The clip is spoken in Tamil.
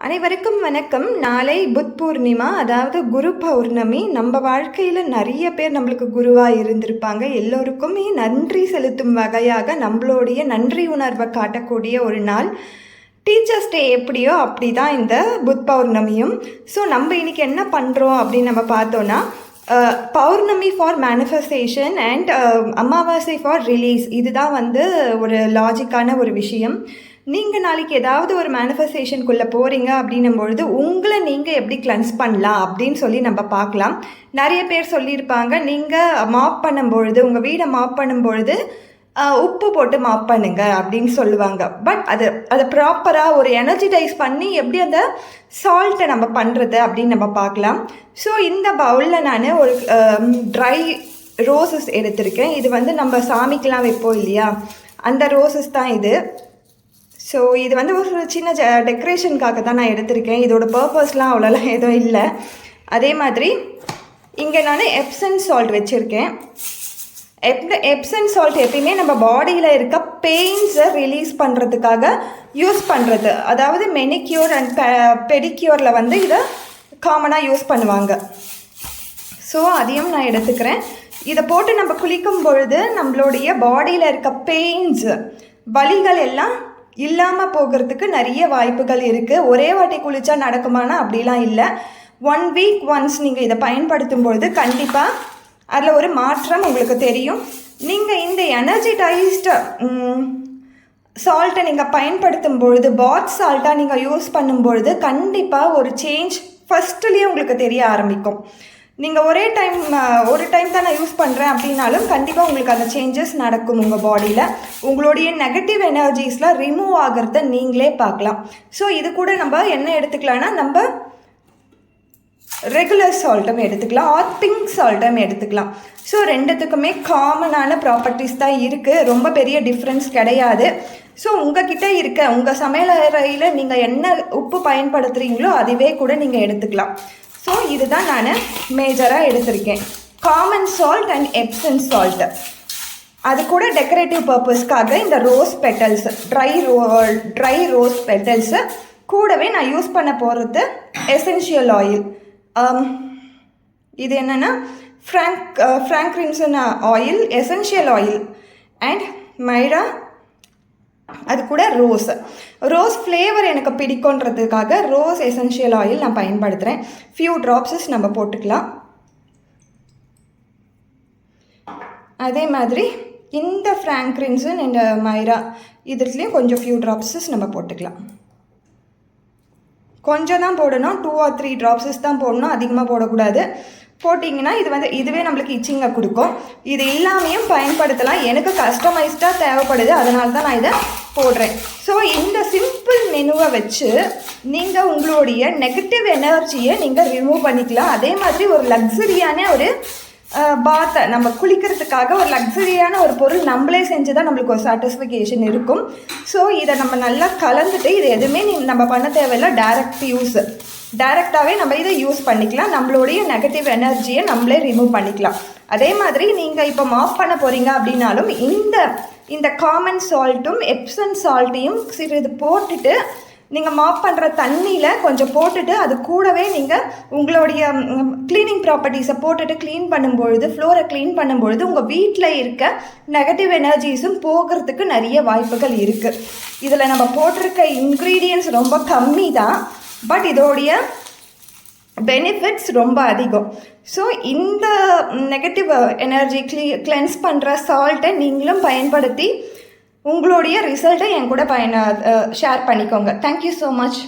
அனைவருக்கும் வணக்கம். நாளை புத் பூர்ணிமா, அதாவது குரு பௌர்ணமி. நம்ம வாழ்க்கையில் நிறைய பேர் நம்மளுக்கு குருவாக இருந்திருப்பாங்க. எல்லோருக்குமே நன்றி செலுத்தும் வகையாக நம்மளுடைய நன்றி உணர்வை காட்டக்கூடிய ஒரு நாள். டீச்சர்ஸ் டே எப்படியோ அப்படி தான் இந்த புத் பௌர்ணமியும். ஸோ நம்ம இன்றைக்கி என்ன பண்ணுறோம் அப்படின்னு நம்ம பார்த்தோன்னா, பௌர்ணமி ஃபார் மேனிஃபெஸ்டேஷன் அண்ட் அமாவாசை ஃபார் ரிலீஸ். இதுதான் ஒரு லாஜிக்கான ஒரு விஷயம். நீங்கள் நாளைக்கு ஏதாவது ஒரு மேனிஃபெஸ்டேஷனுக்குள்ளே போகிறீங்க அப்படின்னும் பொழுது உங்களை நீங்கள் எப்படி கிளென்ஸ் பண்ணலாம் அப்படின்னு சொல்லி நம்ம பார்க்கலாம். நிறைய பேர் சொல்லியிருப்பாங்க, நீங்கள் மாப் பண்ணும்பொழுது, உங்கள் வீடை மாப் பண்ணும்பொழுது உப்பு போட்டு மாப் பண்ணுங்க அப்படின்னு சொல்லுவாங்க. பட் அதை ப்ராப்பராக ஒரு எனர்ஜிடைஸ் பண்ணி எப்படி அந்த சால்ட்டை நம்ம பண்ணுறது அப்படின்னு நம்ம பார்க்கலாம். ஸோ இந்த பவுலில் நான் ஒரு ட்ரை ரோசஸ் எடுத்திருக்கேன். இது நம்ம சாமிக்கெலாம் வைப்போம் இல்லையா, அந்த ரோசஸ் தான் இது. ஸோ இது ஒரு சின்ன டெக்கரேஷனுக்காக தான் நான் எடுத்திருக்கேன். இதோட பர்பஸ்லாம் அவ்வளோலாம் எதுவும் இல்லை. அதே மாதிரி இங்கே நான் எப்சன் சால்ட் வச்சுருக்கேன். எப்சன் சால்ட் எப்பயுமே நம்ம பாடியில் இருக்க பெயின்ஸை ரிலீஸ் பண்ணுறதுக்காக யூஸ் பண்ணுறது. அதாவது மெனிக்யூர் அண்ட் பெடிக்யூரில் இதை காமனாக யூஸ் பண்ணுவாங்க. ஸோ அதையும் நான் எடுத்துக்கிறேன். இதை போட்டு நம்ம குளிக்கும் பொழுது நம்மளுடைய பாடியில் இருக்க பெயின்ஸ், வலிகள் எல்லாம் இல்லாமல் போகிறதுக்கு நிறைய வாய்ப்புகள் இருக்குது. ஒரே வாட்டி குளித்தா நடக்குமானா அப்படிலாம் இல்லை. 1 வீக் ஒன்ஸ் நீங்கள் இதை பயன்படுத்தும் பொழுது கண்டிப்பாக அதில் ஒரு மாற்றம் உங்களுக்கு தெரியும். நீங்கள் இந்த எனர்ஜிடைஸ்டு சால்ட்டை நீங்கள் பயன்படுத்தும் பொழுது, பாத் சால்ட்டாக நீங்கள் யூஸ் பண்ணும்பொழுது கண்டிப்பாக ஒரு சேஞ்ச் ஃபஸ்ட்டுலேயே உங்களுக்கு தெரிய ஆரம்பிக்கும். நீங்கள் ஒரு டைம் தான் நான் யூஸ் பண்ணுறேன் அப்படின்னாலும் கண்டிப்பாக உங்களுக்கு அந்த சேஞ்சஸ் நடக்கும். உங்கள் பாடியில் உங்களுடைய நெகட்டிவ் எனர்ஜிஸ்லாம் ரிமூவ் ஆகிறத நீங்களே பார்க்கலாம். ஸோ இது கூட நம்ம என்ன எடுத்துக்கலாம்னா, நம்ம ரெகுலர் சால்ட்டும் எடுத்துக்கலாம், ஆர் பிங்க் சால்ட்டும் எடுத்துக்கலாம். ஸோ ரெண்டுத்துக்குமே காமனான ப்ராப்பர்ட்டிஸ் தான் இருக்குது. ரொம்ப பெரிய டிஃப்ரென்ஸ் கிடையாது. ஸோ உங்ககிட்ட இருக்க உங்கள் சமையலறையில் நீங்கள் என்ன உப்பு பயன்படுத்துகிறீங்களோ அதுவே கூட நீங்கள் எடுத்துக்கலாம். ஸோ இதுதான் நான் மேஜராக எடுத்திருக்கேன், common salt and Epson salt. அது கூட டெக்கரேட்டிவ் பர்பஸ்க்காக இந்த rose petals, try rose petals கூடவே நான் யூஸ் பண்ண போகிறது எசென்ஷியல் ஆயில். இது என்னென்னா ஃப்ராங்க்ரின்சன் ஆயில், எசென்ஷியல் ஆயில் அண்ட் மைரா. அது கூட ரோஸ் ஃப்ளேவர் எனக்கு பிடிக்குன்றதுக்காக ரோஸ் எசென்ஷியல் ஆயில் நான் பயன்படுத்துகிறேன். ஃபியூ ட்ராப்ஸஸ் நம்ம போட்டுக்கலாம். அதே மாதிரி இந்த ஃப்ராங்க்ரின்சன் அண்ட் மைரா இதுலேயும் கொஞ்சம் ஃபியூ ட்ராப்ஸஸ் நம்ம போட்டுக்கலாம். கொஞ்சம் தான் போடணும், 2 or 3 ட்ராப்ஸஸ் தான் போடணும், அதிகமாக போடக்கூடாது. போட்டிங்கன்னா இதுவே நம்மளுக்கு இச்சிங்கை கொடுக்கும். இது எல்லாமையும் பயன்படுத்தலாம். எனக்கு கஸ்டமைஸ்டாக தேவைப்படுது, அதனால தான் நான் இதை போடுறேன். ஸோ இந்த சிம்பிள் மெனுவை வச்சு நீங்கள் உங்களுடைய நெகட்டிவ் எனர்ஜியை நீங்கள் ரிமூவ் பண்ணிக்கலாம். அதே மாதிரி ஒரு லக்ஸரியான ஒரு பாத்தை நம்ம குளிக்கிறதுக்காக ஒரு லக்ஸரியான ஒரு பொருள் நம்மளே செஞ்சு தான் நம்மளுக்கு ஒரு சாட்டிஸ்ஃபிகேஷன் இருக்கும். ஸோ இதை நம்ம நல்லா கலந்துட்டு, இது எதுவுமே நம்ம பண்ண தேவையில்லை, டைரெக்டாகவே நம்ம இதை யூஸ் பண்ணிக்கலாம். நம்மளுடைய நெகட்டிவ் எனர்ஜியை நம்மளே ரிமூவ் பண்ணிக்கலாம். அதே மாதிரி நீங்கள் இப்போ மாப் பண்ண போகிறீங்க அப்படின்னாலும் இந்த காமன் சால்ட்டும் எப்சன் சால்ட்டையும் சிறிது போட்டுட்டு நீங்கள் மாப் பண்ணுற தண்ணியில் கொஞ்சம் போட்டுட்டு அது கூடவே நீங்கள் உங்களுடைய க்ளீனிங் ப்ராப்பர்ட்டிஸை போட்டுட்டு க்ளீன் பண்ணும்பொழுது, ஃப்ளோரை க்ளீன் பண்ணும்பொழுது உங்கள் வீட்டில் இருக்க நெகட்டிவ் எனர்ஜிஸும் போகிறதுக்கு நிறைய வாய்ப்புகள் இருக்குது. இதில் நம்ம போட்டிருக்க இன்க்ரீடியன்ட்ஸ் ரொம்ப கம்மி தான், பட் இதோடைய பெனிஃபிட்ஸ் ரொம்ப அதிகம். ஸோ இந்த நெகட்டிவ் எனர்ஜி கிளென்ஸ் பண்ணுற சால்ட்டை நீங்களும் பயன்படுத்தி உங்களுடைய ரிசல்ட்டை என் கூட ஷேர் பண்ணிக்கோங்க. Thank you so much.